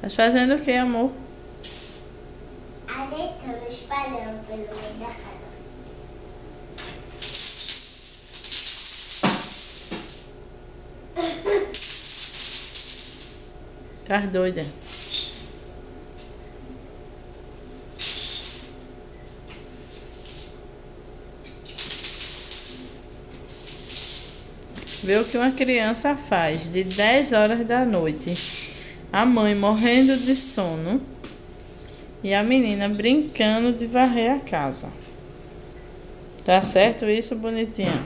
Tá fazendo o que, amor? Ajeitando, espalhando pelo meio da casa. Tá doida? Vê o que uma criança faz de 10 horas da noite. A mãe morrendo de sono e a menina brincando de varrer a casa. Tá certo isso, bonitinha?